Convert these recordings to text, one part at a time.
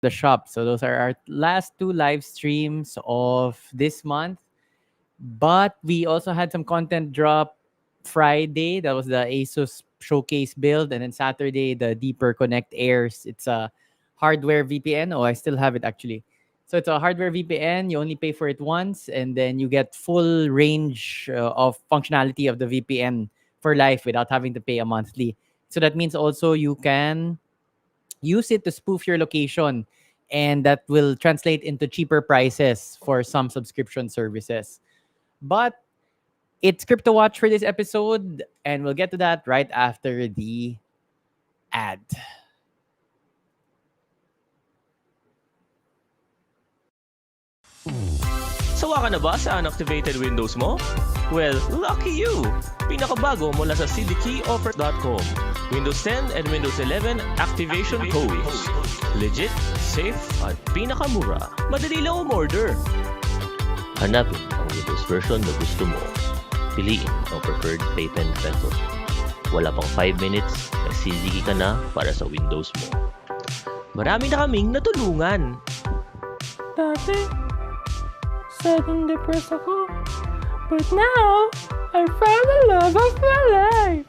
the shop. So those are our last two live streams of this month. But we also had some content drop Friday. That was the Asus showcase build, and then Saturday the Deeper Connect Airs. It's a hardware VPN. Oh, I still have it actually. So it's a hardware VPN. You only pay for it once, and then you get full range of functionality of the VPN for life without having to pay a monthly. So that means also you can use it to spoof your location, and that will translate into cheaper prices for some subscription services. But it's Crypto Watch for this episode, and we'll get to that right after the ad. Sawa ka na ba sa unactivated Windows mo? Well, lucky you! Pinakabago mula sa cdkeyoffer.com. Windows 10 and Windows 11 activation codes. Legit, safe, at pinakamura. Madali lang umorder. Hanapin ang Windows version na gusto mo. Piliin ang preferred payment method. Wala pang 5 minutes, nagsisigi ka na para sa Windows mo. Marami na kaming natulungan. Dati, sad and depressed ako. But now, I found the love of my life.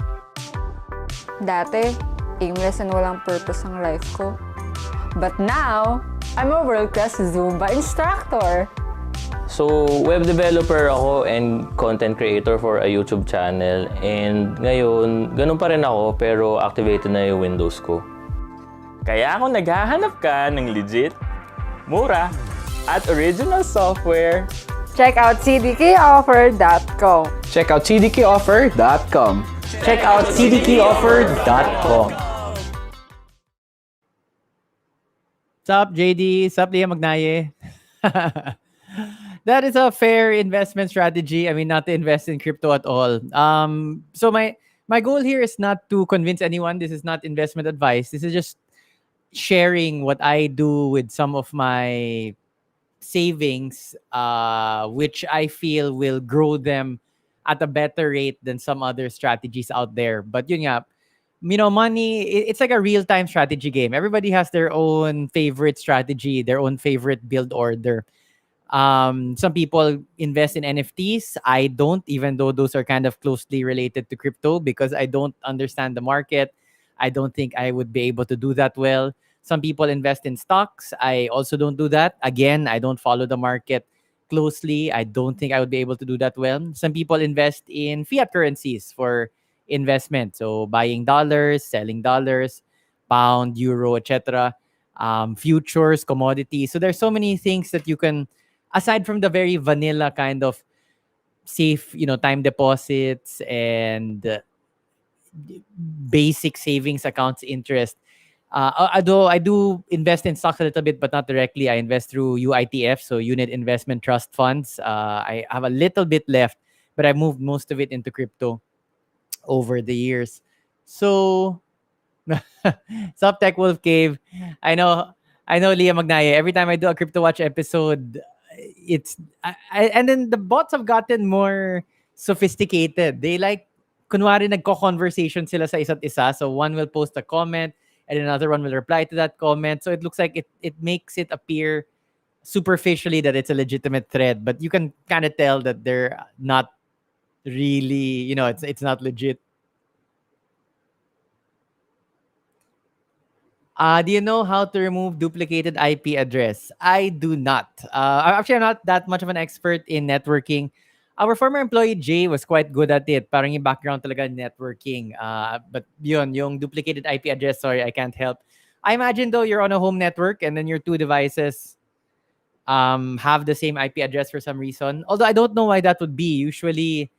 Dati, aimless and walang purpose ang life ko. But now, I'm a world-class Zumba instructor. So, web developer ako and content creator for a YouTube channel. And ngayon, ganun pa rin ako pero activated na yung Windows ko. Kaya kung naghahanap ka ng legit, mura, at original software, Check out cdkeyoffer.com. Check out cdkeyoffer.com. Check out cdkeyoffer.com. What's up, JD? What's up, Leah Magnaye? That is a fair investment strategy. I mean, not to invest in crypto at all. So my goal here is not to convince anyone. This is not investment advice. This is just sharing what I do with some of my savings, which I feel will grow them at a better rate than some other strategies out there. But yun nga, money, it's like a real-time strategy game. Everybody has their own favorite strategy, their own favorite build order. Some people invest in NFTs. I don't, even though those are kind of closely related to crypto, because I don't understand the market. I don't think I would be able to do that well. Some people invest in stocks. I also don't do that. Again, I don't follow the market closely. I don't think I would be able to do that well. Some people invest in fiat currencies for investment. So buying dollars, selling dollars, pound, euro, etc. Futures, commodities. So there's so many things that you can, aside from the very vanilla kind of safe, time deposits and basic savings accounts interest. Although I do invest in stocks a little bit, but not directly. I invest through UITF, so Unit Investment Trust Funds. I have a little bit left, but I moved most of it into crypto over the years. So, Sup Tech Wolf Cave. I know, Leah Magnaye. Every time I do a Crypto Watch episode, and then the bots have gotten more sophisticated. They kunwari nagko-conversation sila sa isa't isa. So one will post a comment and another one will reply to that comment. So it looks like it makes it appear superficially that it's a legitimate thread, but you can kind of tell that they're not really, it's not legit. Do you know how to remove duplicated IP address? I do not. Actually, I'm not that much of an expert in networking. Our former employee, Jay, was quite good at it. Parang yung background talaga networking. But yun, yung duplicated IP address, sorry, I can't help. I imagine though you're on a home network and then your two devices have the same IP address for some reason. Although I don't know why that would be. Usually,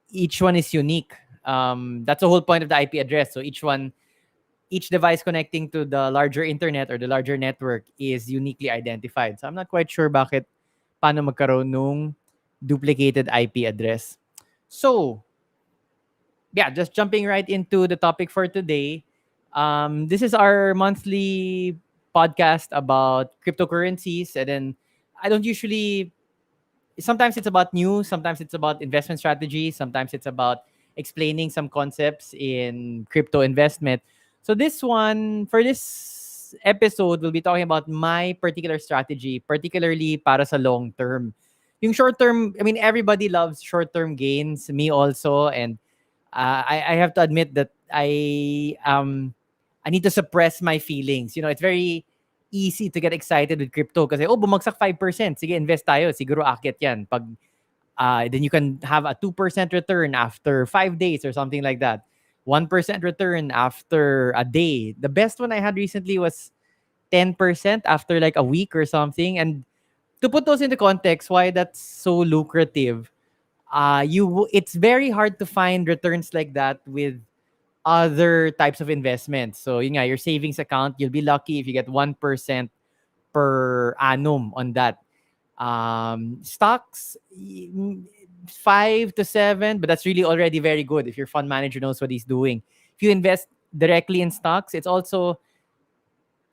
each one is unique. That's the whole point of the IP address. So each device connecting to the larger internet or the larger network is uniquely identified. So I'm not quite sure paano magkaroon nung duplicated IP address. So, yeah, just jumping right into the topic for today. This is our monthly podcast about cryptocurrencies. And then I don't usually, sometimes it's about news, sometimes it's about investment strategy, sometimes it's about explaining some concepts in crypto investment. So this one, for this this episode, we'll be talking about my particular strategy, particularly para sa long term. Yung short term, I mean, everybody loves short term gains, me also, and I have to admit that I need to suppress my feelings. You know, it's very easy to get excited with crypto kasi oh bumagsak 5%, sige invest tayo, siguro akyat yan. Pag then you can have a 2% return after 5 days or something like that. 1% return after a day. The best one I had recently was 10% after like a week or something. And to put those into context, why that's so lucrative, it's very hard to find returns like that with other types of investments. So, yun nga, your savings account, you'll be lucky if you get 1% per annum on that. Stocks, 5 to 7, but that's really already very good if your fund manager knows what he's doing. If you invest directly in stocks, it's also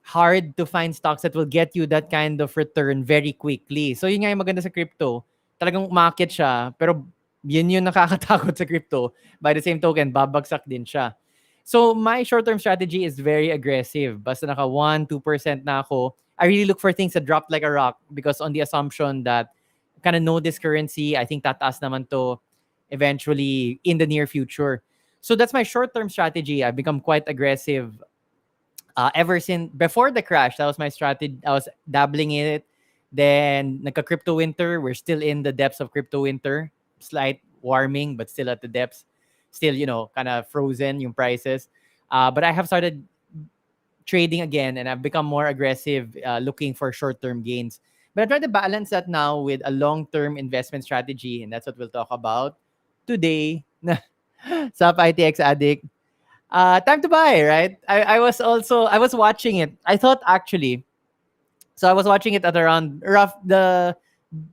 hard to find stocks that will get you that kind of return very quickly. So yun nga yung maganda sa crypto. Talagang umakit siya, pero yun yung nakakatakot sa crypto. By the same token, babagsak din siya. So my short-term strategy is very aggressive. Basta naka 1-2% na ako, I really look for things that drop like a rock because on the assumption that kind of know this currency, I think tataas naman to eventually in the near future. So that's my short-term strategy. I've become quite aggressive ever since before the crash. That was my strategy. I was dabbling in it. Then nagka-crypto winter. We're still in the depths of crypto winter. Slight warming, but still at the depths. Still, you know, kind of frozen yung prices. But I have started trading again and I've become more aggressive looking for short-term gains. But I'm trying to balance that now with a long-term investment strategy. And that's what we'll talk about today. Sup, ITX Addict. Time to buy, right? I was watching it. I thought actually, so I was watching it at around the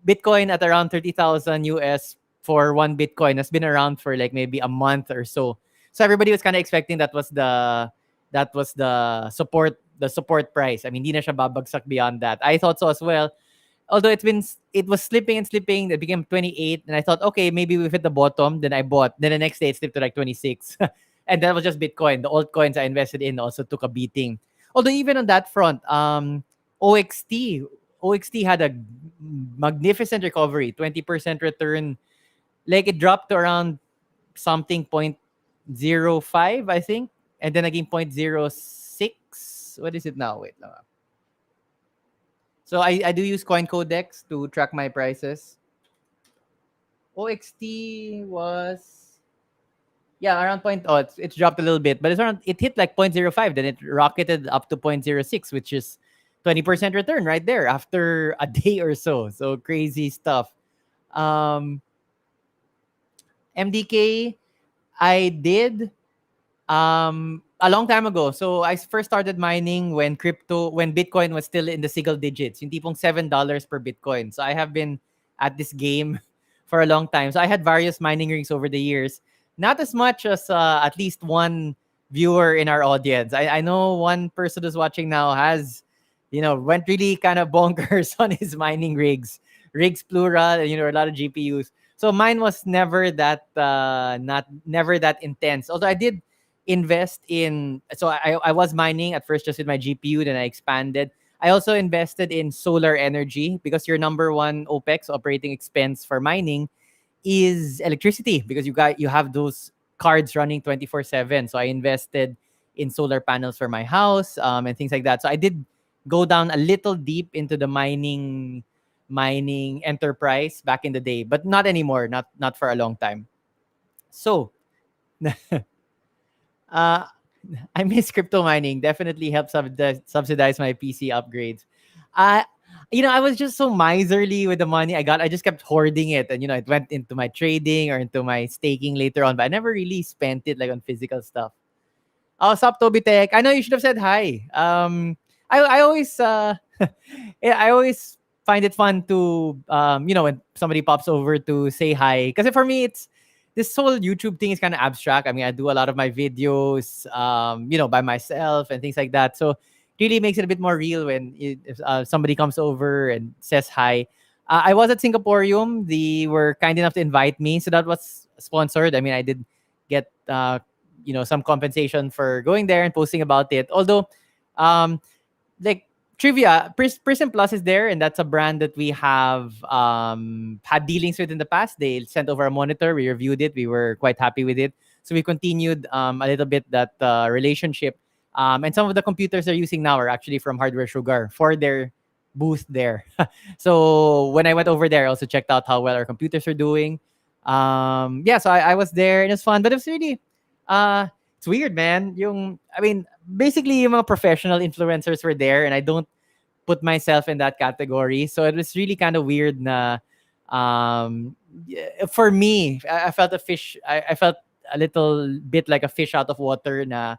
Bitcoin at around 30,000 US for one Bitcoin has been around for like maybe a month or so. So everybody was kind of expecting that was the support price. I mean, hindi na siya babagsak beyond that. I thought so as well. Although it was slipping and slipping, it became 28, and I thought, okay, maybe we've hit the bottom. Then I bought. Then the next day it slipped to like 26, and that was just Bitcoin. The altcoins I invested in also took a beating. Although even on that front, OXT had a magnificent recovery, 20% return. Like it dropped to around something 0.05, I think, and then again 0.06. What is it now? Wait lang. So I do use CoinCodex to track my prices. OXT was around it's dropped a little bit, but it hit like 0.05, then it rocketed up to 0.06, which is 20% return right there after a day or so. So crazy stuff. MDK, I did a long time ago. So I first started mining when Bitcoin was still in the single digits, yung tipong $7 per Bitcoin. So I have been at this game for a long time. So I had various mining rigs over the years. Not as much as at least one viewer in our audience. I know one person who's watching now has, went really kind of bonkers on his mining rigs plural, a lot of GPUs. So mine was never that never that intense. Although I did invest in, so I was mining at first just with my GPU, then I expanded. I also invested in solar energy because your number one OPEX, operating expense for mining, is electricity because you have those cards running 24/7. So I invested in solar panels for my house and things like that. So I did go down a little deep into the mining enterprise back in the day, but not anymore, not for a long time. So I miss crypto mining. Definitely helps subsidize my PC upgrades. I was just so miserly with the money I got. I just kept hoarding it, and it went into my trading or into my staking later on. But I never really spent it like on physical stuff. Oh, sup, Toby Tech. I know you should have said hi. I always I always find it fun to when somebody pops over to say hi. Because for me, it's this whole YouTube thing is kind of abstract. I mean, I do a lot of my videos, by myself and things like that. So it really makes it a bit more real when if somebody comes over and says hi. I was at Singaporeum. They were kind enough to invite me, so that was sponsored. I mean, I did get some compensation for going there and posting about it. Although, like trivia, Prism Plus is there, and that's a brand that we have had dealings with in the past. They sent over a monitor, we reviewed it, we were quite happy with it, so we continued a little bit that relationship. And some of the computers they're using now are actually from Hardware Sugar for their booth there. So when I went over there, I also checked out how well our computers are doing. Yeah, so I was there and it's fun, but it's really it's weird, man. I mean, basically yung mga professional influencers were there, and I don't put myself in that category. So it was really kind of weird na for me, I felt a fish. I felt a little bit like a fish out of water na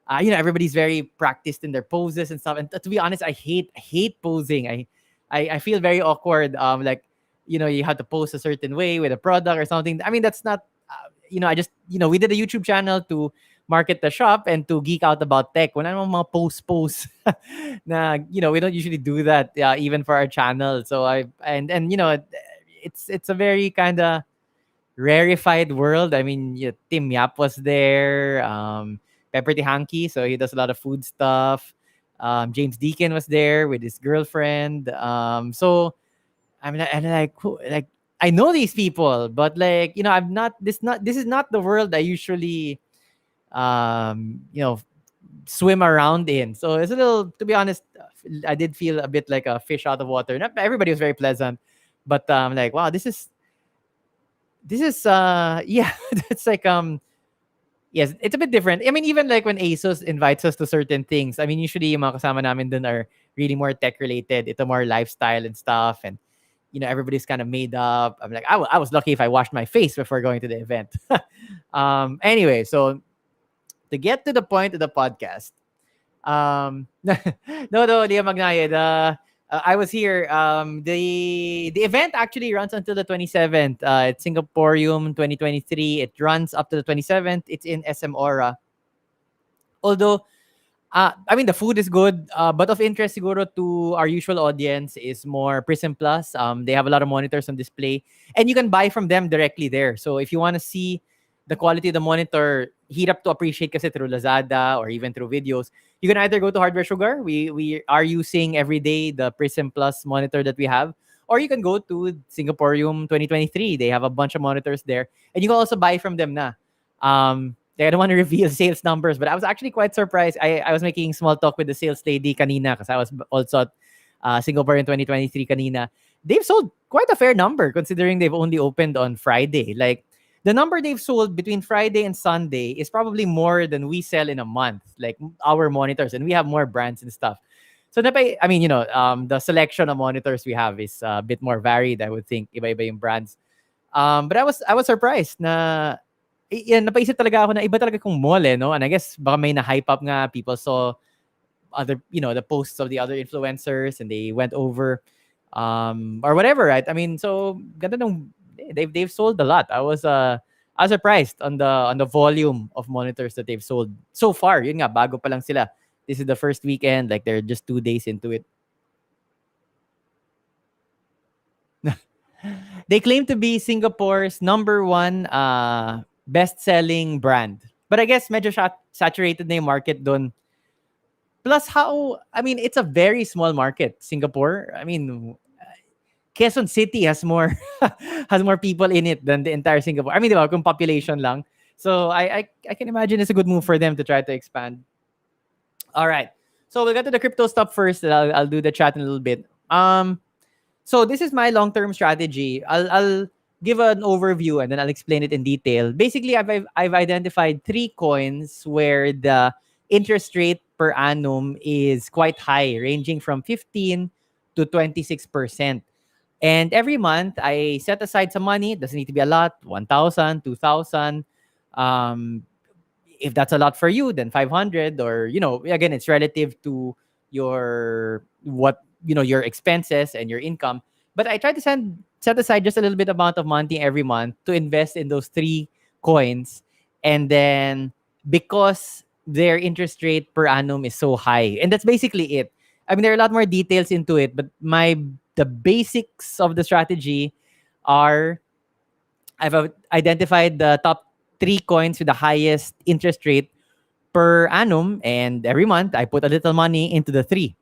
everybody's very practiced in their poses and stuff. And to be honest, I hate posing. I feel very awkward. Like you have to pose a certain way with a product or something. I mean, that's not. I just we did a YouTube channel to market the shop and to geek out about tech. When I'm mga post na we don't usually do that even for our channel. So it's a very kind of rarefied world. I mean, Tim Yap was there, Pepper Hanky, so he does a lot of food stuff. James Deacon was there with his girlfriend. So I mean, and like I know these people, but I'm not. This is not the world I usually um you know swim around in. So it's a little, to be honest, I did feel a bit like a fish out of water. Not everybody was very pleasant, but like wow, this is yeah, it's like yes, it's a bit different. I mean, even like when ASUS invites us to certain things, I mean, usually yung mga kasama namin dun are really more tech related. Ito more lifestyle and stuff, and everybody's kind of made up. I'm like, I was lucky if I washed my face before going to the event. Anyway, so to get to the point of the podcast, no, Leah Magnaye, I was here. The event actually runs until the 27th. It's Singaporeum 2023. It runs up to the 27th. It's in SM Aura. Although, I mean, the food is good, but of interest siguro to our usual audience is more Prism Plus. They have a lot of monitors on display, and you can buy from them directly there. So if you want to see the quality of the monitor, hirap to appreciate kasi through Lazada or even through videos. You can either go to Hardware Sugar. We are using every day the Prism Plus monitor that we have. Or you can go to Singaporeum 2023. They have a bunch of monitors there. And you can also buy from them na. I don't want to reveal sales numbers, but I was actually quite surprised. I was making small talk with the sales lady kanina because I was also at Singaporeum 2023 kanina. They've sold quite a fair number considering they've only opened on Friday. Like, the number they've sold between Friday and Sunday is probably more than we sell in a month, like our monitors, and we have more brands and stuff. So I mean, the selection of monitors we have is a bit more varied. I would think iba-iba yung brands. But I was surprised na napaisip talaga ako na iba talaga kung mall, no? And I guess baka may na-hype up nga, people saw other, the posts of the other influencers and they went over or whatever, right? I mean, so ganda nung they've sold a lot. I was surprised on the volume of monitors that they've sold so far. Yun nga, bago pa lang sila. This is the first weekend, like they're just 2 days into it. They claim to be Singapore's #1 best-selling brand. But I guess medyo saturated na yung market doon. Plus I mean, it's a very small market, Singapore. I mean, Quezon City has more has more people in it than the entire Singapore. I mean, diba, kung population lang. So I can imagine it's a good move for them to try to expand. All right. So we'll get to the crypto stuff first. And I'll do the chat in a little bit. So this is my long-term strategy. I'll give an overview and then I'll explain it in detail. Basically, I've identified 3 coins where the interest rate per annum is quite high, ranging from 15 to 26%. And every month, I set aside some money. It doesn't need to be a lot, 1,000, 2,000. If that's a lot for you, then 500. Or, again, it's relative to your expenses and your income. But I try to set aside just a little bit amount of money every month to invest in those 3 coins. And then because their interest rate per annum is so high, and that's basically it. I mean, there are a lot more details into it, but the basics of the strategy are I've identified the top 3 coins with the highest interest rate per annum, and every month I put a little money into the 3.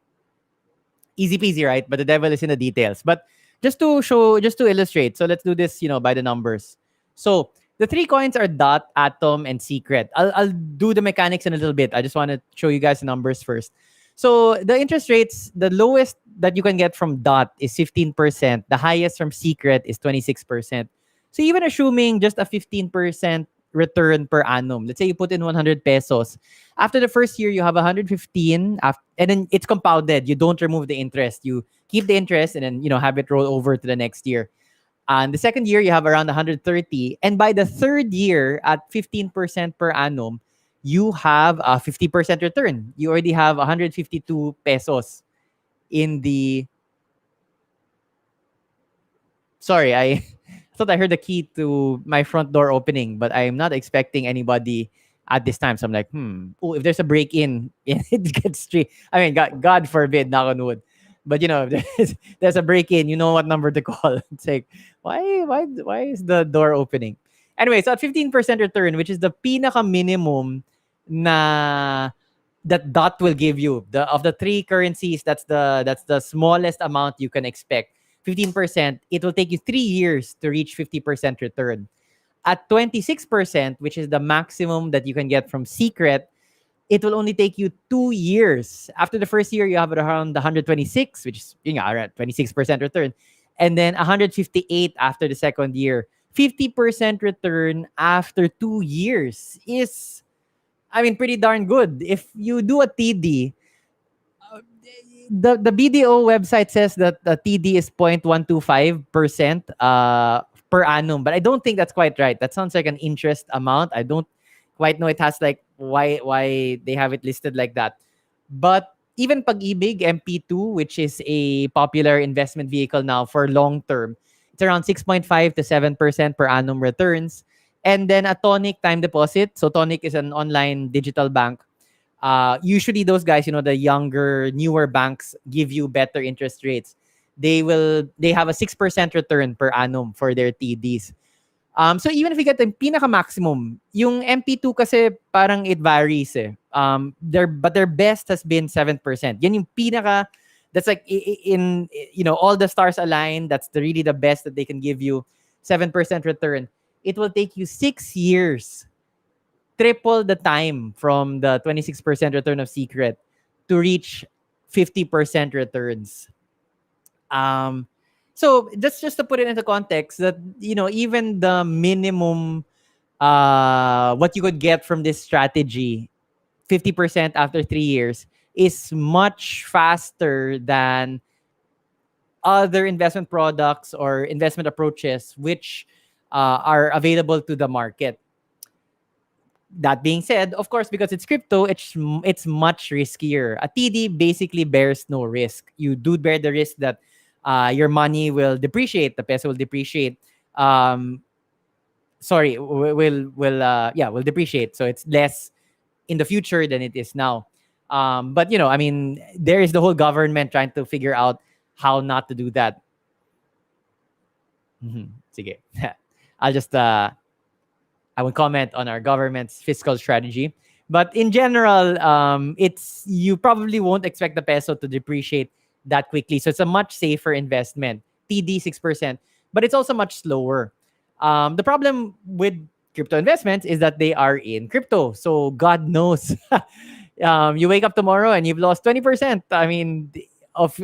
Easy peasy, right? But the devil is in the details. But just to illustrate, so let's do this, by the numbers. So the three coins are Dot, Atom, and Secret. I'll do the mechanics in a little bit. I just want to show you guys the numbers first. So the interest rates, the lowest that you can get from Dot is 15%. The highest from Secret is 26%. So even assuming just a 15% return per annum, let's say you put in 100 pesos. After the first year, you have 115, and then it's compounded. You don't remove the interest. You keep the interest and then, have it roll over to the next year. And the second year, you have around 130. And by the third year, at 15% per annum, you have a 50% return. You already have 152 pesos in the... Sorry, I thought I heard the key to my front door opening, but I'm not expecting anybody at this time. So I'm like, if there's a break-in, it gets straight. I mean, God forbid, knock on wood. But if there's a break-in, you know what number to call. It's like, why is the door opening? Anyway, so at 15% return, which is the pinaka minimum na that Dot will give you. Of the three currencies, that's the smallest amount you can expect. 15%, it will take you 3 years to reach 50% return. At 26%, which is the maximum that you can get from Secret, it will only take you 2 years. After the first year, you have around 126, which is around 26% return. And then 158 after the second year. 50% return after 2 years is, pretty darn good. If you do a TD, the BDO website says that the TD is 0.125% per annum, but I don't think that's quite right. That sounds like an interest amount. I don't quite know. It has like why they have it listed like that. But even Pag-ibig MP2, which is a popular investment vehicle now for long term, it's around 6.5 to 7% per annum returns. And then a Tonic time deposit. So Tonic is an online digital bank. Usually those guys, the younger, newer banks give you better interest rates. They have a 6% return per annum for their TDs. So even if you get the pinaka maximum, yung MP2 kasi parang it varies eh. Their best has been 7%. Yan yung pinaka, that's like in all the stars align, that's really the best that they can give you, 7% return. It will take you 6 years, triple the time from the 26% return of Secret to reach 50% returns. So that's just to put it into context that, even the minimum, what you could get from this strategy, 50% after 3 years, is much faster than other investment products or investment approaches which are available to the market. That being said, of course, because it's crypto, it's much riskier. A TD basically bears no risk. You do bear the risk that your money will depreciate, the peso will depreciate. Will depreciate. So it's less in the future than it is now. But there is the whole government trying to figure out how not to do that. Sige. I'll just I will comment on our government's fiscal strategy. But in general, you probably won't expect the peso to depreciate that quickly. So it's a much safer investment. TD 6%, but it's also much slower. The problem with crypto investments is that they are in crypto. So God knows. You wake up tomorrow and you've lost 20%. Of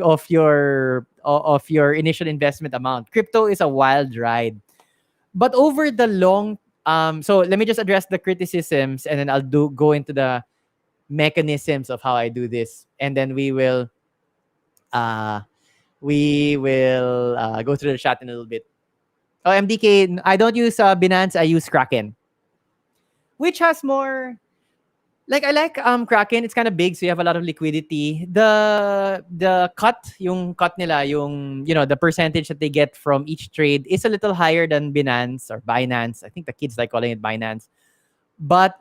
your initial investment amount. Crypto is a wild ride. But over the long so let me just address the criticisms and then I'll go into the mechanisms of how I do this. And then we will go through the chat in a little bit. Oh, MDK, I don't use Binance, I use Kraken. Which has more... I like Kraken. It's kind of big, so you have a lot of liquidity. The cut nila, the percentage that they get from each trade is a little higher than Binance or Binance. I think the kids like calling it Binance. But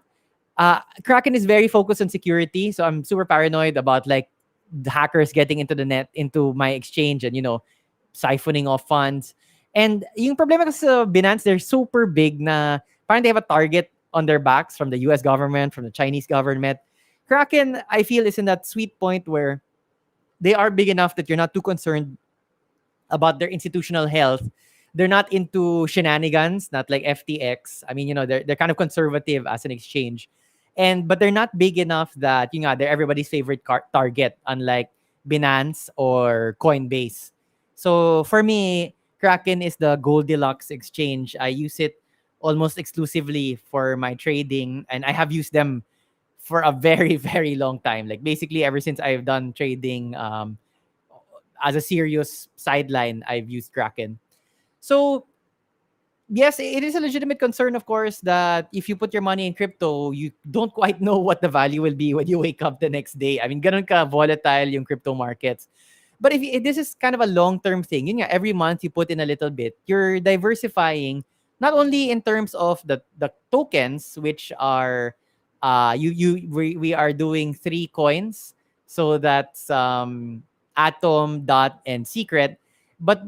Kraken is very focused on security, so I'm super paranoid about the hackers getting into my exchange and siphoning off funds. And yung problema kasi sa Binance, they're super big na parang they have a target on their backs from the US government, from the Chinese government. Kraken, I feel, is in that sweet point where they are big enough that you're not too concerned about their institutional health. They're not into shenanigans, not like FTX. I mean, they're kind of conservative as an exchange, and but they're not big enough that they're everybody's favorite target, unlike Binance or Coinbase. So for me, Kraken is the Goldilocks exchange. I use it almost exclusively for my trading, and I have used them for a very very long time. Like basically ever since I've done trading as a serious sideline, I've used Kraken. So yes, it is a legitimate concern, of course, that if you put your money in crypto, you don't quite know what the value will be when you wake up the next day. I mean, ganun ka volatile yung crypto markets. But if this is kind of a long-term thing, every month you put in a little bit, you're diversifying not only in terms of the tokens, which are we are doing 3 coins, so that's Atom, Dot, and Secret, but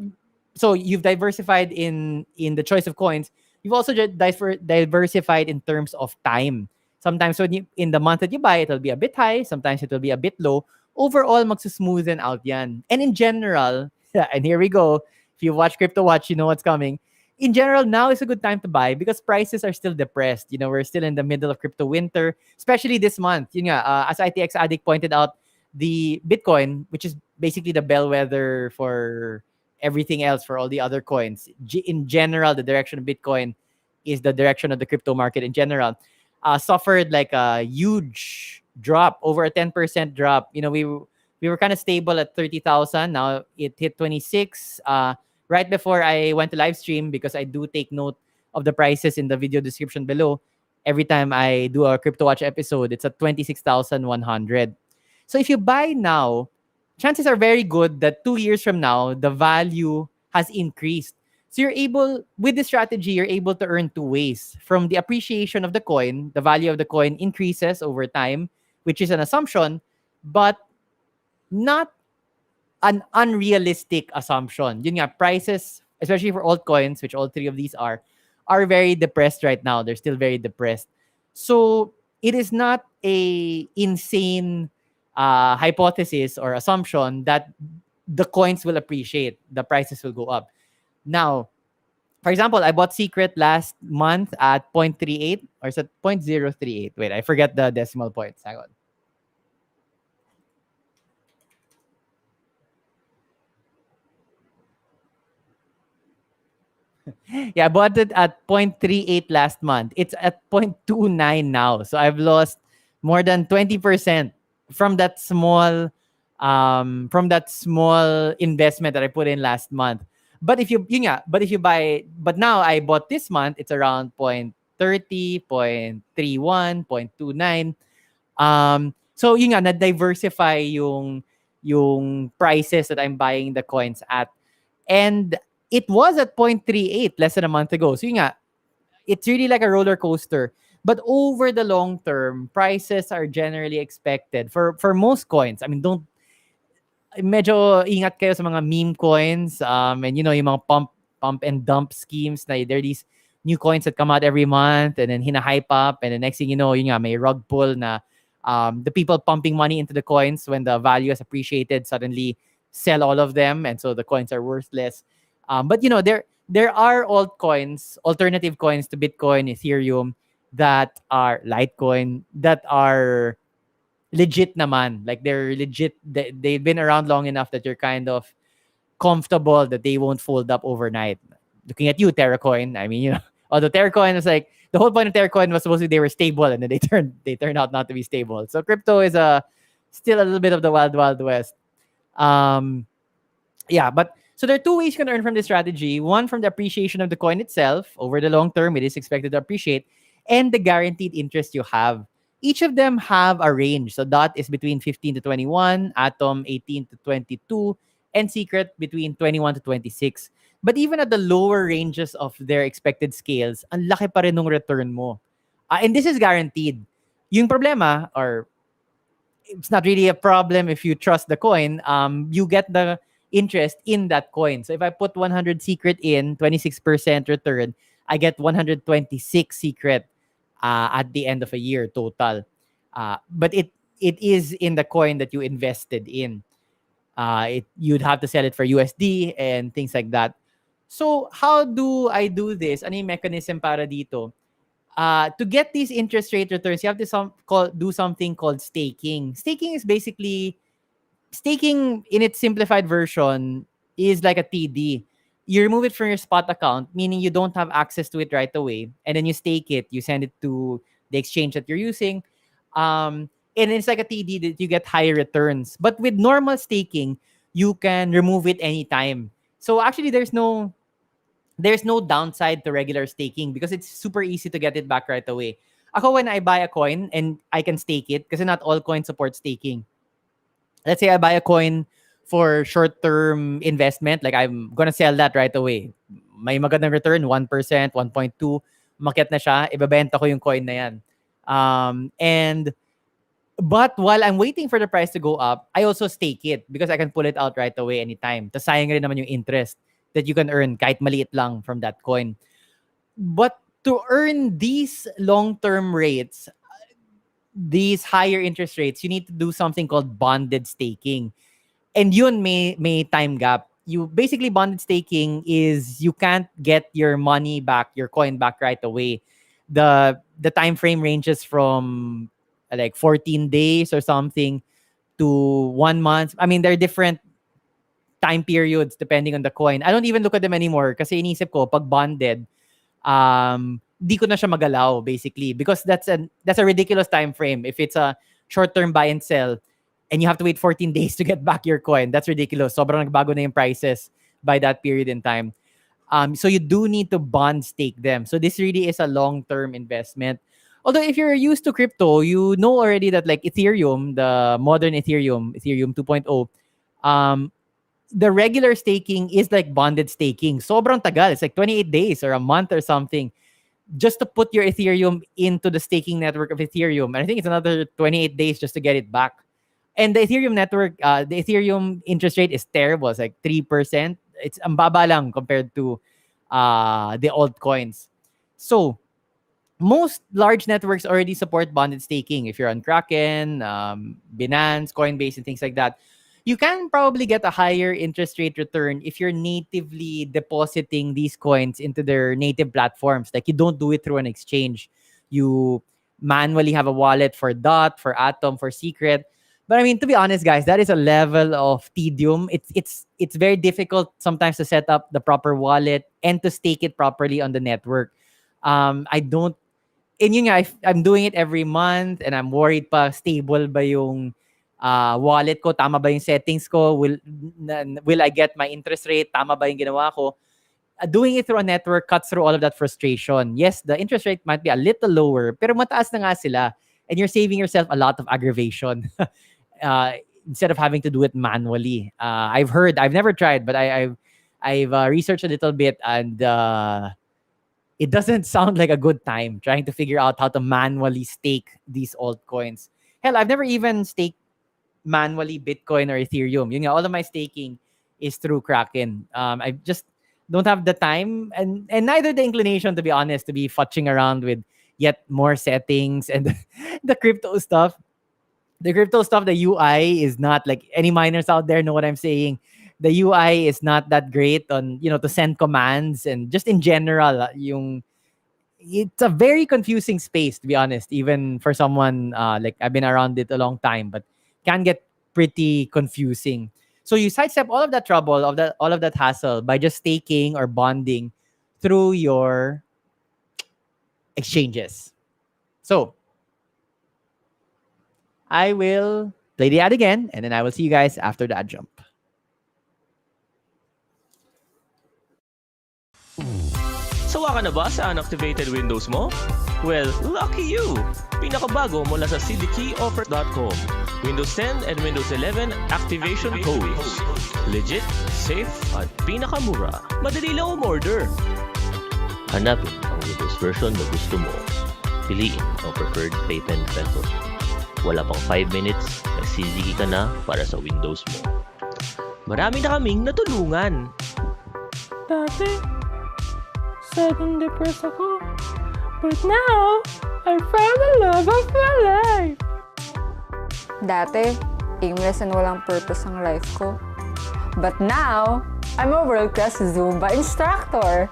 so you've diversified in the choice of coins. You've also diversified in terms of time. Sometimes when in the month that you buy, it'll be a bit high. Sometimes it will be a bit low. Overall, magsusmoothen out yan. And in general, and here we go. If you watch Crypto Watch, you know what's coming. In general, now is a good time to buy because prices are still depressed. We're still in the middle of crypto winter, especially this month. As ITX Addict pointed out, the Bitcoin, which is basically the bellwether for everything else, for all the other coins. In general, the direction of Bitcoin is the direction of the crypto market in general. Suffered like a huge drop, over a 10% drop. We were kind of stable at 30,000. Now it hit 26. Right before I went to live stream, because I do take note of the prices in the video description below. Every time I do a Crypto Watch episode, it's at 26,100. So if you buy now, chances are very good that 2 years from now, the value has increased. So with this strategy, you're able to earn two ways. From the appreciation of the coin, the value of the coin increases over time, which is an assumption, but not an unrealistic assumption. Yun nga, prices, especially for altcoins, which all three of these are very depressed right now. They're still very depressed. So it is not a insane hypothesis or assumption that the coins will appreciate, the prices will go up. Now, for example, I bought Secret last month at 0.38, or is it 0.038? Wait, I forget the decimal points. Hang on. Yeah, I bought it at 0.38 last month. It's at 0.29 now. So I've lost more than 20% from that small investment that I put in last month. But if you buy, but now I bought this month, it's around 0.30, 0.31, 0.29. So yun nga, na-diversify yung prices that I'm buying the coins at. And it was at 0.38 less than a month ago. So yun nga, it's really like a roller coaster. But over the long term, prices are generally expected for most coins. I mean, medyo ingat kayo sa mga meme coins, and yung mga pump and dump schemes na there are these new coins that come out every month and then hina-hype up, and the next thing you know, yun nga, may rug pull na the people pumping money into the coins when the value has appreciated suddenly sell all of them, and so the coins are worthless. But there are altcoins, alternative coins to Bitcoin, Ethereum, that are Litecoin, that are legit naman. Like they're legit. They've been around long enough that you're kind of comfortable that they won't fold up overnight. Looking at you, Terracoin. I mean, although Terracoin was like, the whole point of Terracoin was supposed to be they were stable, and then they turned out not to be stable. So crypto is still a little bit of the wild west. Yeah, but so there are two ways you can earn from this strategy. One, from the appreciation of the coin itself. Over the long term, it is expected to appreciate, and the guaranteed interest you have. Each of them have a range. So Dot is between 15 to 21, Atom 18 to 22, and Secret between 21 to 26. But even at the lower ranges of their expected scales, ang laki pa rin ng return mo. And this is guaranteed. Yung problema, or it's not really a problem if you trust the coin, you get the interest in that coin. So if I put 100 Secret in, 26% return, I get 126 Secret at the end of a year total. But it is in the coin that you invested in. You'd have to sell it for USD and things like that. So how do I do this? Ano yung mechanism para dito? To get these interest rate returns, you have to do something called staking. Staking in its simplified version is like a TD. You remove it from your spot account, meaning you don't have access to it right away, and then you stake it. You send it to the exchange that you're using, and it's like a TD that you get higher returns. But with normal staking, you can remove it anytime. So actually, there's no downside to regular staking because it's super easy to get it back right away. Ako, when I buy a coin and I can stake it, because not all coins support staking. Let's say I buy a coin for short-term investment, like I'm gonna sell that right away. May magandang return, 1%, 1.2, maket na siya, ibebenta ko yung coin na yan. But while I'm waiting for the price to go up, I also stake it because I can pull it out right away anytime. Tas sayang rin naman yung interest that you can earn kahit maliit lang from that coin. But to earn these long-term rates, these higher interest rates, you need to do something called bonded staking. And yun may time gap. You basically, bonded staking is you can't get your money back, your coin back right away. The time frame ranges from like 14 days or something to 1 month. I mean, there are different time periods depending on the coin. I don't even look at them anymore kasi inisip ko pag bonded, di ko na siya magalaw basically because that's a ridiculous time frame. If it's a short-term buy and sell and you have to wait 14 days to get back your coin, that's ridiculous. Sobrang nagbago na yung prices by that period in time. So you do need to bond stake them. So this really is a long-term investment. Although if you're used to crypto, you know already that like Ethereum, the modern Ethereum 2.0, the regular staking is like bonded staking. Sobrang tagal. It's like 28 days or a month or something just to put your Ethereum into the staking network of Ethereum. And I think it's another 28 days just to get it back. And the Ethereum network, the Ethereum interest rate is terrible. It's like 3%. It's ang baba lang compared to the altcoins. So most large networks already support bonded staking. If you're on Kraken, Binance, Coinbase, and things like that, you can probably get a higher interest rate return if you're natively depositing these coins into their native platforms. Like you don't do it through an exchange. You manually have a wallet for DOT, for Atom, for Secret. But I mean, to be honest, guys, that is a level of tedium. It's very difficult sometimes to set up the proper wallet and to stake it properly on the network. I don't, and yun nga, I'm doing it every month and I'm worried pa stable ba yung wallet ko, tama ba yung settings ko, will I get my interest rate, tama ba yung ginawa ko. Doing it through a network cuts through all of that frustration. Yes, the interest rate might be a little lower, pero mataas na nga sila and you're saving yourself a lot of aggravation instead of having to do it manually. I've never tried, but I've researched a little bit and it doesn't sound like a good time trying to figure out how to manually stake these altcoins. Hell, I've never even staked manually Bitcoin or Ethereum. Yun nga, all of my staking is through Kraken. I just don't have the time and neither the inclination, to be honest, to be fudging around with yet more settings and the crypto stuff. The crypto stuff, the UI is not like, any miners out there know what I'm saying. The UI is not that great on, to send commands and just in general, it's a very confusing space, to be honest, even for someone like I've been around it a long time, but can get pretty confusing. So you sidestep all of that trouble, all of that hassle by just staking or bonding through your exchanges. So I will play the ad again, and then I will see you guys after the ad jump. Sawa ka na ba sa unactivated Windows mo? Well, lucky you! Pinakabago mula sa cdkeyoffer.com. Windows 10 and Windows 11 activation codes. Legit, safe, at pinakamura. Madali lang umorder. Hanapin ang Windows version na gusto mo. Piliin ang preferred payment method. Wala pang 5 minutes, nagsiligi ka na para sa Windows mo. Marami na kaming natulungan. Dati, sad and depressed ako. But now, I found the love of my life. Dati, aimless and walang purpose ang life ko. But now, I'm a world-class Zumba instructor.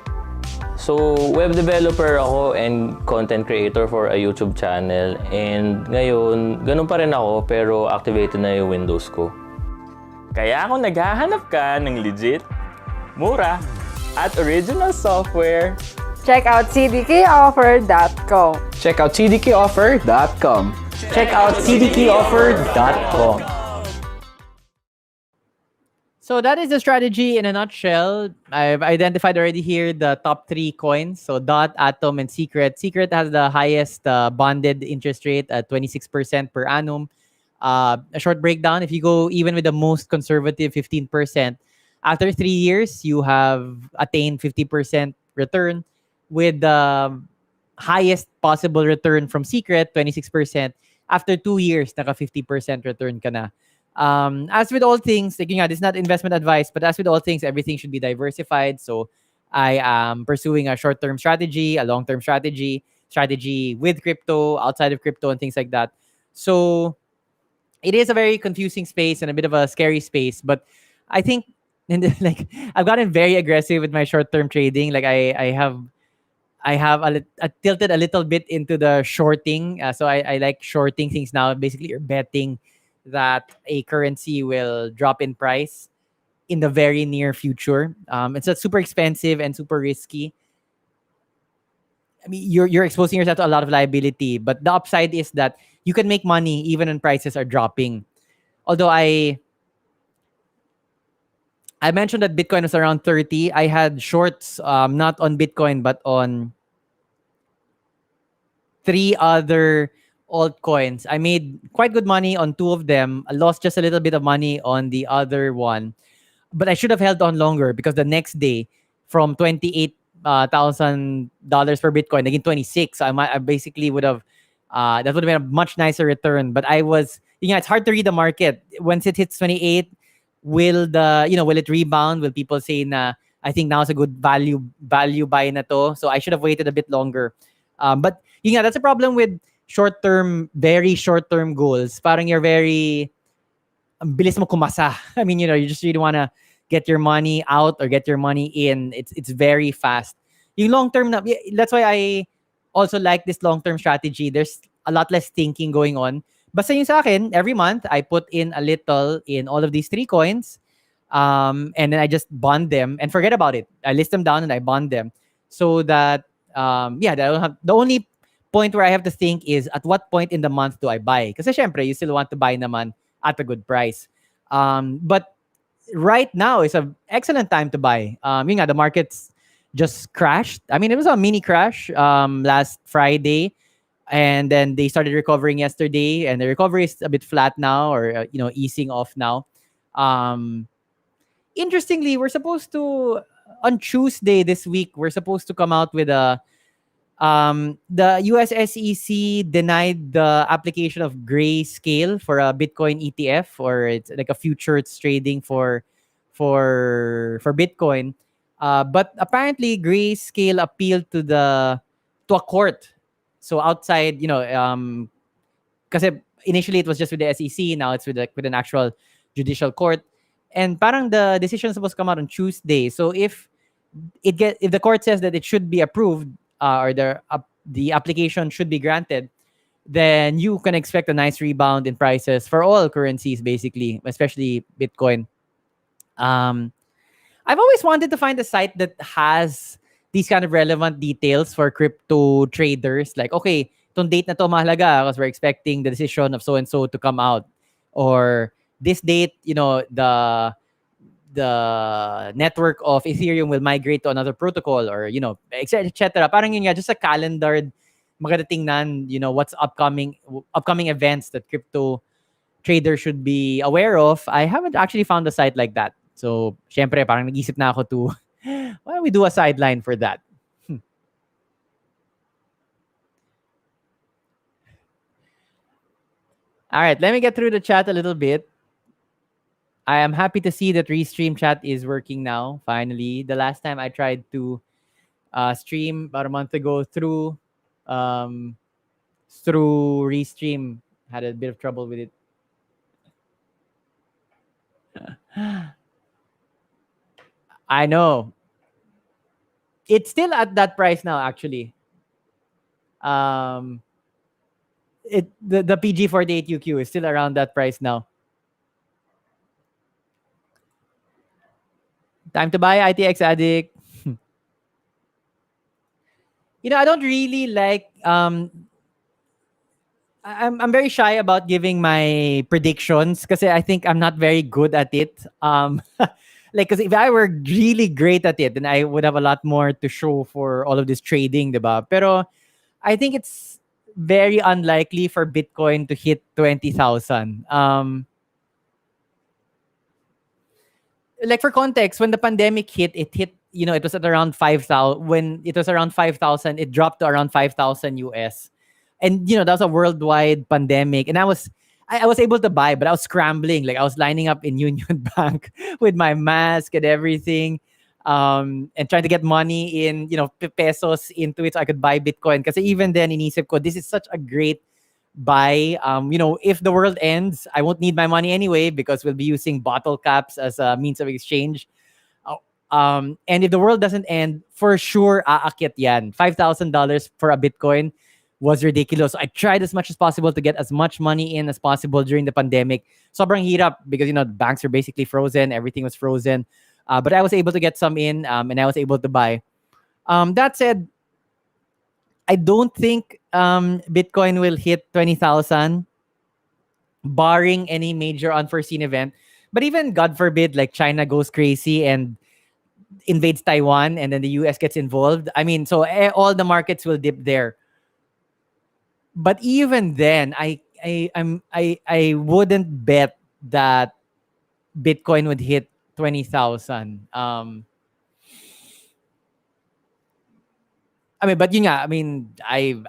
So, web developer ako and content creator for a YouTube channel. And ngayon, ganun pa rin ako pero activated na yung Windows ko. Kaya kung naghahanap ka ng legit, mura, at original software, Check out cdkoffer.com. Check out cdkoffer.com. Check out cdkeyoffer.com. So that is the strategy in a nutshell. I've identified already here the top 3 coins. So Dot, Atom, and Secret. Secret has the highest bonded interest rate at 26% per annum. A short breakdown, if you go even with the most conservative 15%, after 3 years, you have attained 50% return with the highest possible return from Secret, 26%. After 2 years, naka 50% return ka na. As with all things, like, this is not investment advice, but as with all things, everything should be diversified. So I am pursuing a short-term strategy, a long-term strategy with crypto, outside of crypto, and things like that. So it is a very confusing space and a bit of a scary space, but I think like I've gotten very aggressive with my short-term trading. Like I have tilted a little bit into the shorting. So I like shorting things now. Basically, you're betting that a currency will drop in price in the very near future. It's super expensive and super risky. I mean, you're exposing yourself to a lot of liability, but the upside is that you can make money even when prices are dropping. Although I mentioned that Bitcoin was around 30. I had shorts, not on Bitcoin, but on 3 other altcoins. I made quite good money on 2 of them. I lost just a little bit of money on the other one. But I should have held on longer because the next day, from $28,000 per Bitcoin, again 26. So I basically would have, that would have been a much nicer return. But it's hard to read the market. Once it hits 28, will it rebound? Will people say na, I think now is a good value buy na to? So I should have waited a bit longer. But that's a problem with very short-term goals. Parang you're very, ang bilis mo kumasa. I mean, you just really want to get your money out or get your money in. It's very fast. Yung long-term, that's why I also like this long-term strategy. There's a lot less thinking going on. Basta yung sa akin, every month, I put in a little in all of these 3 coins. And then I just bond them and forget about it. I list them down and I bond them. So that, that I don't have, the only point where I have to think is at what point in the month do I buy? Kasi syempre, you still want to buy naman at a good price. But right now is an excellent time to buy. The markets just crashed. I mean, it was a mini crash last Friday. And then they started recovering yesterday. And the recovery is a bit flat now or, easing off now. Interestingly, we're supposed to, on Tuesday this week, we're supposed to come out with the US SEC denied the application of Grayscale for a Bitcoin ETF, or it's like a futures trading for Bitcoin. But apparently Grayscale appealed to a court. So outside, because initially it was just with the SEC, now it's with an actual judicial court. And parang the decision is supposed to come out on Tuesday. So if the court says that it should be approved, or the application should be granted, then you can expect a nice rebound in prices for all currencies, basically, especially Bitcoin. I've always wanted to find a site that has these kind of relevant details for crypto traders. Like, okay, itong date na to mahalaga because we're expecting the decision of so-and-so to come out. Or this date, the network of Ethereum will migrate to another protocol, or etc. Parang yun nga, just a calendared, maganda tingnan, what's upcoming events that crypto traders should be aware of. I haven't actually found a site like that. So, syempre, parang nag-isip na ako to, why don't we do a sideline for that? All right, let me get through the chat a little bit. I am happy to see that Restream chat is working now, finally. The last time I tried to stream about a month ago through Restream, had a bit of trouble with it. I know. It's still at that price now, actually. Um, the PG48 UQ is still around that price now. Time to buy ITX Addict. I don't really like I'm very shy about giving my predictions because I think I'm not very good at it. Like, because if I were really great at it, then I would have a lot more to show for all of this trading, diba? Pero I think it's very unlikely for Bitcoin to hit 20,000. Like, for context, when the pandemic hit, it was at around 5,000. When it was around 5,000, it dropped to around 5,000 US. And that was a worldwide pandemic. And I was able to buy, but I was scrambling. Like, I was lining up in Union Bank with my mask and everything, and trying to get money in, pesos into it so I could buy Bitcoin. Because even then, inisip ko, this is such a great buy. If the world ends, I won't need my money anyway because we'll be using bottle caps as a means of exchange. And if the world doesn't end, for sure, aakit yan. $5,000 for a Bitcoin was ridiculous. So I tried as much as possible to get as much money in as possible during the pandemic. Sobrang hirap because, banks were basically frozen. Everything was frozen. But I was able to get some in, and I was able to buy. That said, I don't think Bitcoin will hit 20,000, barring any major unforeseen event. But even, God forbid, like China goes crazy and invades Taiwan and then the US gets involved. I mean, so all the markets will dip there. But even then, I wouldn't bet that Bitcoin would hit 20,000. But yun nga,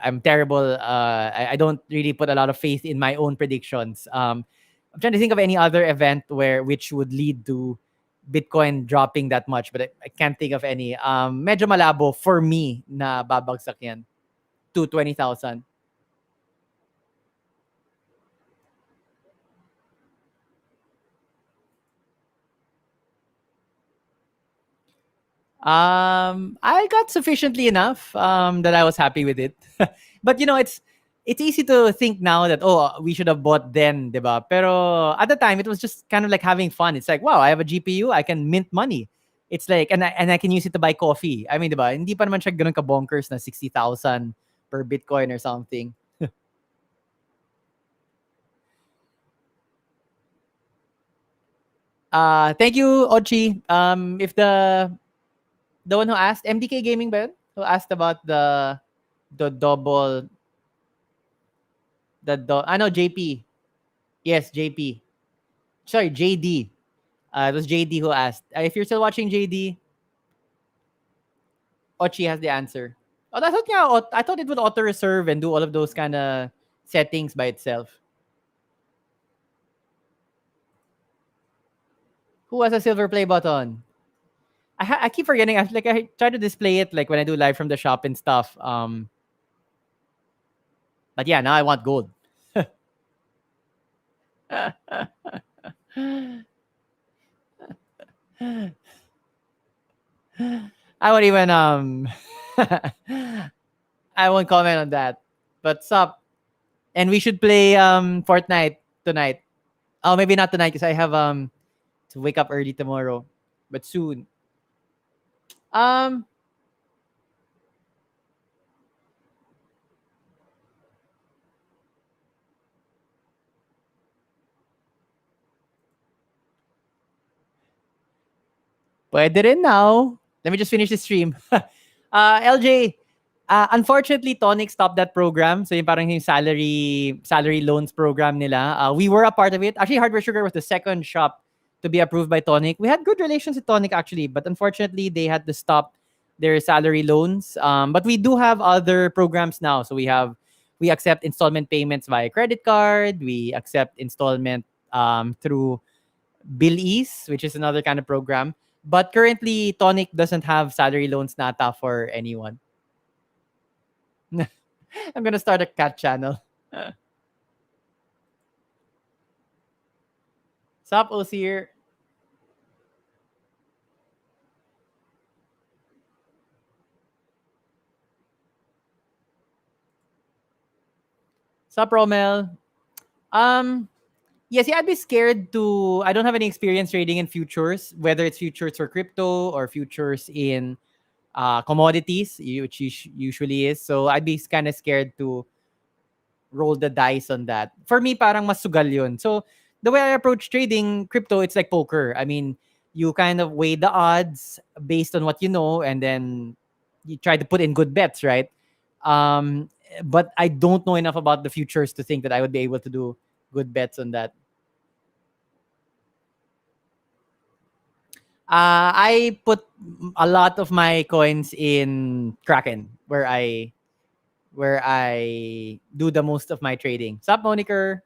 I'm terrible. I don't really put a lot of faith in my own predictions. I'm trying to think of any other event which would lead to Bitcoin dropping that much, but I can't think of any. Medyo malabo for me na babagsak yan to 20,000. I got sufficiently enough that I was happy with it. But it's easy to think now that we should have bought then, diba? Pero at the time it was just kind of like having fun. It's like, wow, I have a GPU, I can mint money. It's like and I can use it to buy coffee. Diba? Hindi pa naman siya ganun ka bonkers na 60,000 per Bitcoin or something. Thank you, Ochi. If the one who asked, MDK Gaming ba yun? Who asked about the double no, JP. Yes, JP. Sorry, JD. It was JD who asked. If you're still watching, JD, Ochi has the answer. Oh, I thought it would auto reserve and do all of those kind of settings by itself. Who has a silver play button? I keep forgetting. I try to display it like when I do live from the shop and stuff. But yeah, now I want gold. I won't even I won't comment on that. But sup? And we should play Fortnite tonight. Oh, maybe not tonight because I have to wake up early tomorrow. But soon. Um Pwede rin now. Let me just finish the stream. LJ, unfortunately, Tonic stopped that program. So yung parang yung salary loans program nila. We were a part of it. Actually, Hardware Sugar was the second shop to be approved by Tonic. We had good relations with Tonic actually, but unfortunately, they had to stop their salary loans. But we do have other programs now. So we accept installment payments via credit card. We accept installment through Bill Ease, which is another kind of program. But currently, Tonic doesn't have salary loans nata for anyone. I'm gonna start a cat channel. Sup, Osir? Sup, Romel? Um, yes, yeah, I'd be scared to. I don't have any experience trading in futures, whether it's futures for crypto or futures in commodities, which usually is. So I'd be kind of scared to roll the dice on that. For me, parang mas sugal yun. So the way I approach trading crypto, it's like poker. I mean, you kind of weigh the odds based on what you know, and then you try to put in good bets, right? Um, but I don't know enough about the futures to think that I would be able to do good bets on that. I put a lot of my coins in Kraken, where I do the most of my trading. Sup, Moniker?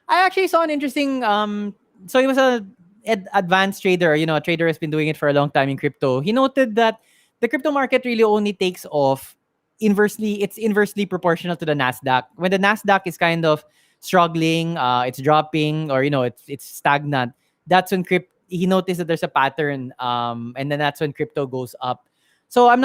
I actually saw an interesting so he was a advanced trader, a trader has been doing it for a long time in crypto. He noted that the crypto market really only takes off it's inversely proportional to the Nasdaq. When the Nasdaq is kind of struggling, it's dropping, or it's stagnant, that's when he noticed that there's a pattern, and then that's when crypto goes up. So I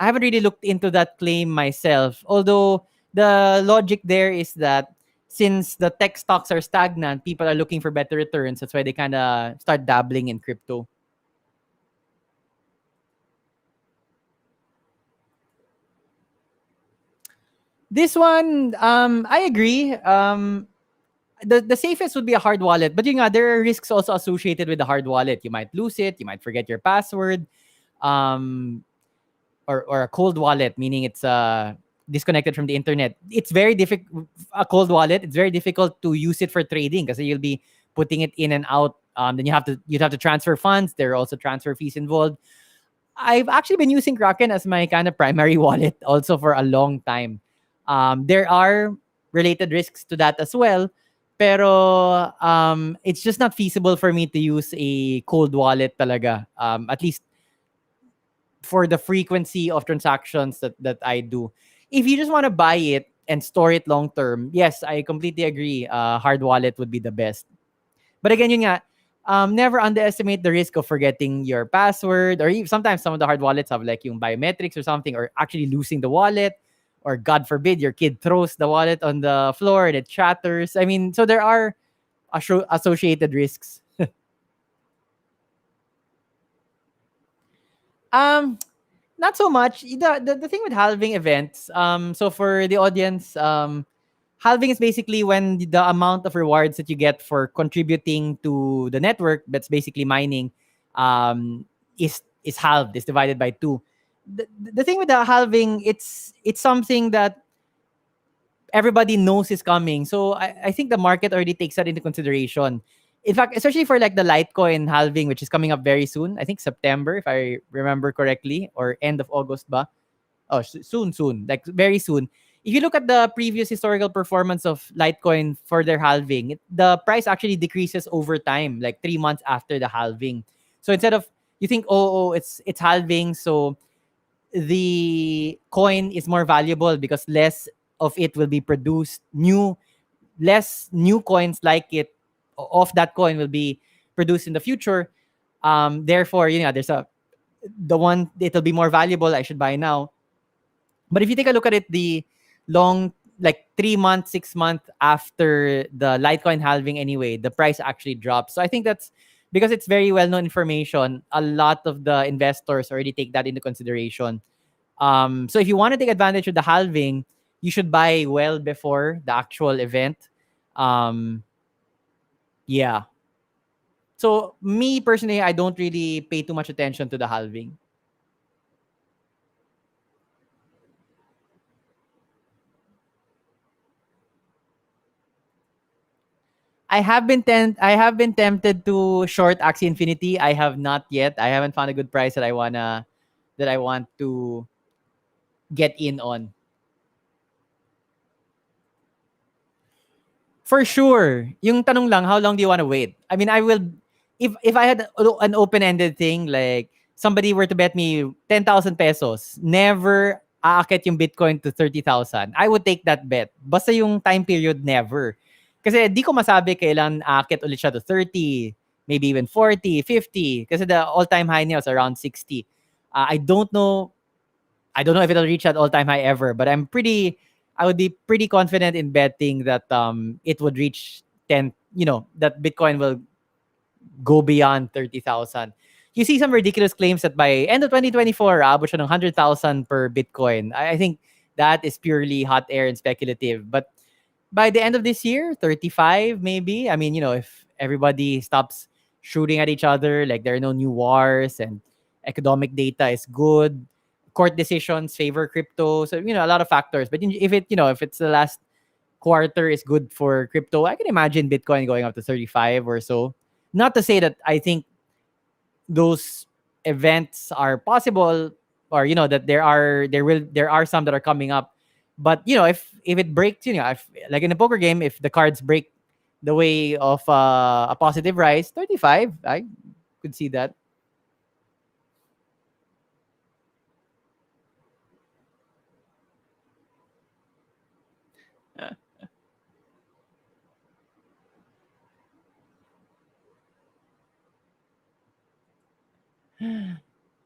haven't really looked into that claim myself, although the logic there is that since the tech stocks are stagnant, people are looking for better returns. That's why they kind of start dabbling in crypto. This one, I agree. The safest would be a hard wallet, but there are risks also associated with the hard wallet. You might lose it, you might forget your password, um, or a cold wallet, meaning it's disconnected from the internet. It's very difficult. A cold wallet, it's very difficult to use it for trading because you'll be putting it in and out. Then you'd have to transfer funds. There are also transfer fees involved. I've actually been using Kraken as my kind of primary wallet also for a long time. There are related risks to that as well, pero it's just not feasible for me to use a cold wallet talaga. At least for the frequency of transactions that I do. If you just want to buy it and store it long term, yes, I completely agree. Hard wallet would be the best. But again, never underestimate the risk of forgetting your password, or even sometimes some of the hard wallets have like yung biometrics or something, or actually losing the wallet, or God forbid your kid throws the wallet on the floor and it shatters. I mean, so there are associated risks. um Not so much. The thing with halving events, so for the audience, halving is basically when the amount of rewards that you get for contributing to the network, that's basically mining, is halved, is divided by two. The thing with the halving, it's something that everybody knows is coming. So I think the market already takes that into consideration. In fact, especially for like the Litecoin halving, which is coming up very soon. I think September, if I remember correctly, or end of August ba? Oh, soon, like very soon. If you look at the previous historical performance of Litecoin for their halving, the price actually decreases over time, like 3 months after the halving. So instead of you think, it's halving, so the coin is more valuable because less of it will be produced. Less new coins like it of that coin will be produced in the future. Therefore, there's the one, it'll be more valuable. I should buy now. But if you take a look at it, the long, like 3 months, 6 months after the Litecoin halving anyway, the price actually drops. So I think that's because it's very well known information. A lot of the investors already take that into consideration. So if you want to take advantage of the halving, you should buy well before the actual event. Yeah. So me personally, I don't really pay too much attention to the halving. I have been tempted to short Axie Infinity. I have not yet. I haven't found a good price that I want to get in on. For sure. Yung tanong lang, how long do you want to wait? I mean, I will, if I had an open-ended thing, like somebody were to bet me 10,000 pesos, never aakit yung Bitcoin to 30,000, I would take that bet. Basta yung time period, never. Kasi di ko masabi kailan aakit ulit siya to 30, maybe even 40, 50. Kasi the all-time high niya was around 60. I don't know I don't know if it'll reach that all-time high ever, but I would be pretty confident in betting that it would reach 10, that Bitcoin will go beyond 30,000. You see some ridiculous claims that by end of 2024, aabot siya ng 100,000 per Bitcoin. I think that is purely hot air and speculative. But by the end of this year, 35 maybe. I mean, if everybody stops shooting at each other, like there are no new wars and economic data is good, court decisions favor crypto. So, a lot of factors. But if it's the last quarter is good for crypto, I can imagine Bitcoin going up to 35 or so. Not to say that I think those events are possible, or that there are some that are coming up, but if it breaks, if, like in a poker game, if the cards break the way of a positive rise, 35, I could see that.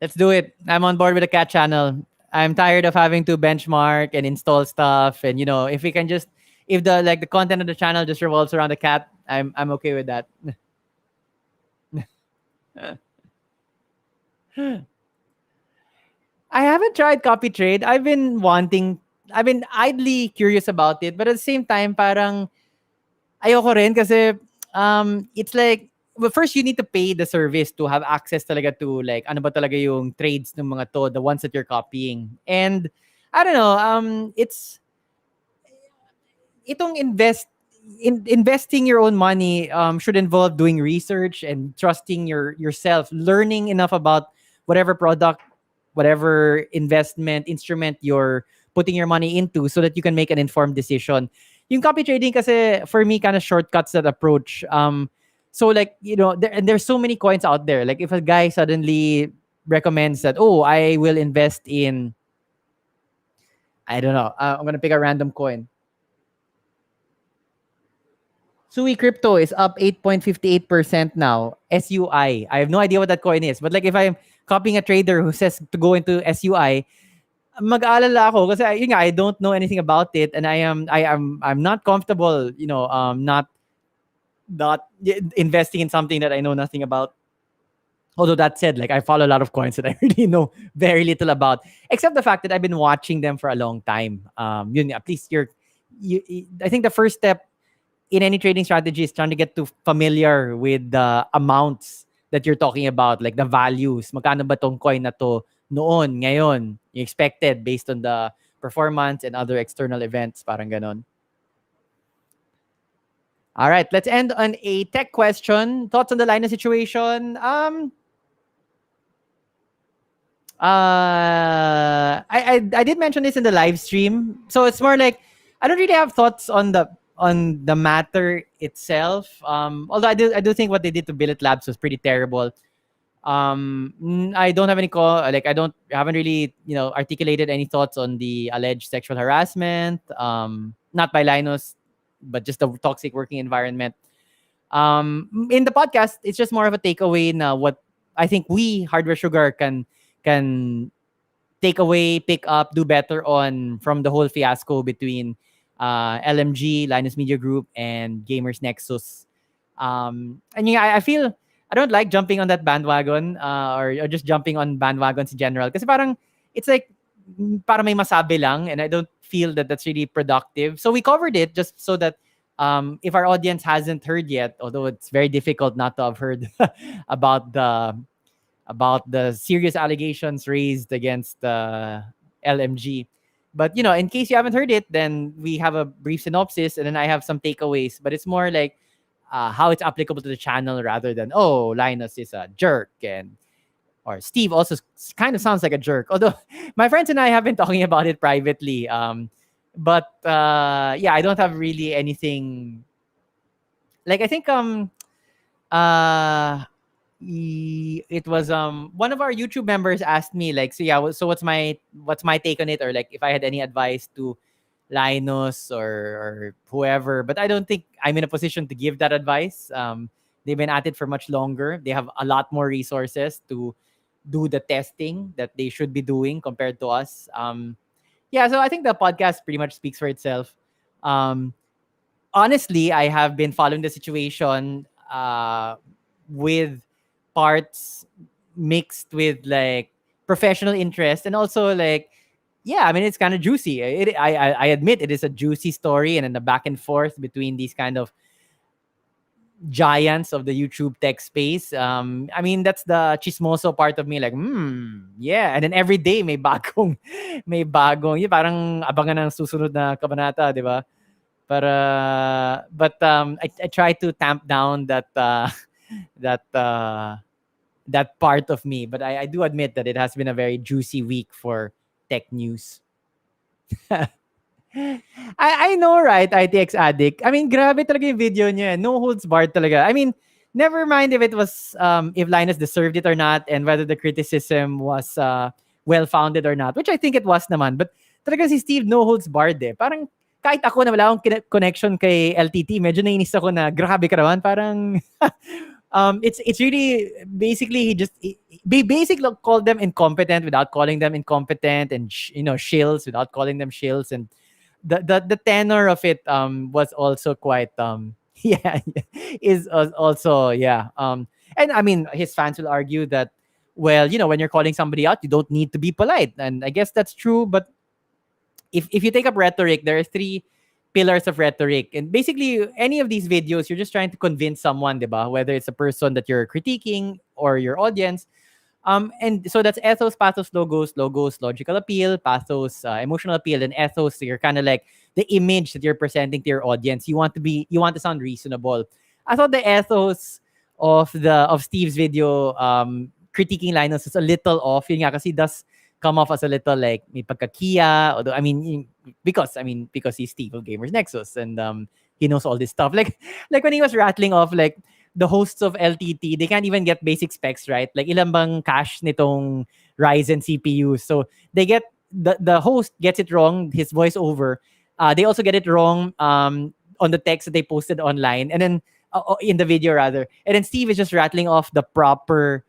Let's do it. I'm on board with the cat channel. I'm tired of having to benchmark and install stuff. And if we can just, if the content of the channel just revolves around the cat, I'm okay with that. I haven't tried copy trade. I've been idly curious about it, but at the same time, parang ayoko rin kasi it's like, well, first you need to pay the service to have access talaga to, like, ano ba talaga yung trades ng mga to, the ones that you're copying. And I don't know, it's itong investing your own money should involve doing research and trusting yourself, learning enough about whatever product, whatever investment instrument you're putting your money into, so that you can make an informed decision. Yung copy trading kasi, for me, kind of shortcuts that approach. So, like, there's so many coins out there. Like, if a guy suddenly recommends that, oh, I will invest in, I don't know, I'm gonna pick a random coin. Sui Crypto is up 8.58% now. SUI. I have no idea what that coin is. But like, if I'm copying a trader who says to go into SUI, mag-aalala ako kasi I don't know anything about it, and I'm not comfortable, not investing in something that I know nothing about. Although that said, like, I follow a lot of coins that I really know very little about, except the fact that I've been watching them for a long time. At least I think the first step in any trading strategy is trying to get too familiar with the amounts that you're talking about, like the values. Magkano ba tong coin na to noon, ngayon, you expected based on the performance and other external events, parang ganon. All right, let's end on a tech question. Thoughts on the Linus situation? I did mention this in the live stream, so it's more like I don't really have thoughts on the matter itself. Although I do think what they did to Billet Labs was pretty terrible. I don't have any I haven't really articulated any thoughts on the alleged sexual harassment. Not by Linus, but just the toxic working environment. In the podcast, it's just more of a takeaway na what I think we, Hardware Sugar, can take away, pick up, do better on from the whole fiasco between LMG, Linus Media Group, and Gamers Nexus. And I feel I don't like jumping on that bandwagon, or just jumping on bandwagons in general. Kasi parang it's like para may masabi lang, and I don't feel that that's really productive. So we covered it just so that if our audience hasn't heard yet, although it's very difficult not to have heard about the serious allegations raised against LMG. But in case you haven't heard it, then we have a brief synopsis, and then I have some takeaways. But it's more like how it's applicable to the channel rather than, oh, Linus is a jerk, or Steve also kind of sounds like a jerk. Although my friends and I have been talking about it privately. But I don't have really anything. Like, I think it was one of our YouTube members asked me, like, so what's my take on it, or like if I had any advice to Linus or whoever. But I don't think I'm in a position to give that advice. They've been at it for much longer. They have a lot more resources to do the testing that they should be doing compared to us. Yeah, so I think the podcast pretty much speaks for itself. Um, Honestly, I have been following the situation with parts mixed with like professional interest and also like yeah, I mean it's kind of juicy. I admit it is a juicy story, and then the back and forth between these kind of giants of the YouTube tech space. I mean that's the chismoso part of me, like yeah, and then every day may bagong may bagong. Yung parang abangan ng susunod na kabanata, di ba? But I try to tamp down that that part of me. But I do admit that it has been a very juicy week for tech news. I know, right, ITX Addict? I mean, grabe talaga yung video niya. No holds barred talaga. I mean, never mind if it was, if Linus deserved it or not, and whether the criticism was well-founded or not, which I think it was naman. But talaga si Steve no holds barred eh. Parang kahit ako na wala akong connection kay LTT, medyo nainis ako na grabe ka naman. Parang it's really basically he basically called them incompetent without calling them incompetent, and shills without calling them shills, and the tenor of it was also quite yeah, is also yeah, and I mean his fans will argue that, well, when you're calling somebody out you don't need to be polite, and I guess that's true. But if you take up rhetoric, there are three pillars of rhetoric, and basically any of these videos you're just trying to convince someone, diba? Whether it's a person that you're critiquing or your audience. And so that's ethos, pathos, logos, logical appeal, pathos, emotional appeal, and ethos. So you're kind of like the image that you're presenting to your audience. You want to sound reasonable. I thought the ethos of Steve's video critiquing Linus is a little off. Yun nga, kasi does come off as a little like may pagkakiya. Although because he's Steve of Gamers Nexus, and he knows all this stuff. Like when he was rattling off like the hosts of LTT, they can't even get basic specs right. Like ilang bang cache nitong Ryzen CPU. So they get the host gets it wrong, his voiceover. They also get it wrong on the text that they posted online, and then in the video rather. And then Steve is just rattling off the proper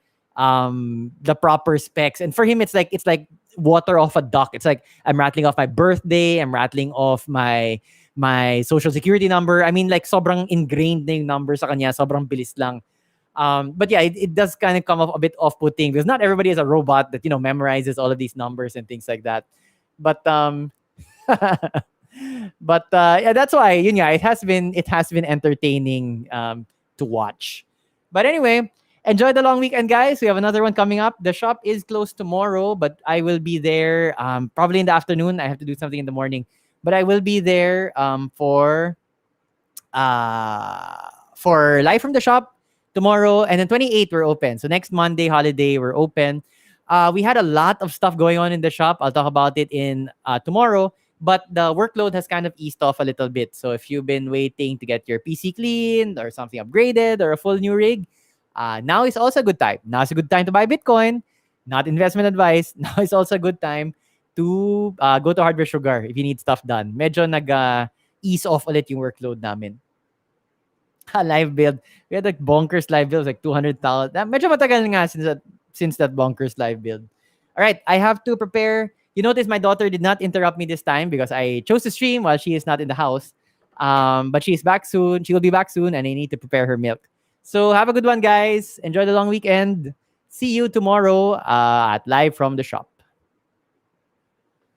specs. And for him it's like water off a duck. It's like I'm rattling off my birthday, I'm rattling off my social security number. I mean, like sobrang ingrained na yung number sa kanya, sobrang bilis lang. But yeah, it does kind of come off a bit off-putting because not everybody is a robot that memorizes all of these numbers and things like that. But yeah, that's why it has been entertaining to watch. But anyway, enjoy the long weekend, guys. We have another one coming up. The shop is closed tomorrow, but I will be there probably in the afternoon. I have to do something in the morning, but I will be there for live from the shop tomorrow, and then 28th we're open. So next Monday holiday we're open. We had a lot of stuff going on in the shop. I'll talk about it in tomorrow. But the workload has kind of eased off a little bit. So if you've been waiting to get your PC cleaned or something upgraded or a full new rig, now is also a good time. Now is a good time to buy Bitcoin. Not investment advice. Now is also a good time to go to Hardware Sugar if you need stuff done. Medyo ease off ulit yung workload namin. Live build. We had like bonkers live build, like 200,000. Medyo matagal nga since that bonkers live build. All right, I have to prepare. You notice my daughter did not interrupt me this time because I chose to stream while she is not in the house. But she's back soon. She will be back soon, and I need to prepare her milk. So have a good one, guys. Enjoy the long weekend. See you tomorrow at Live from the Shop.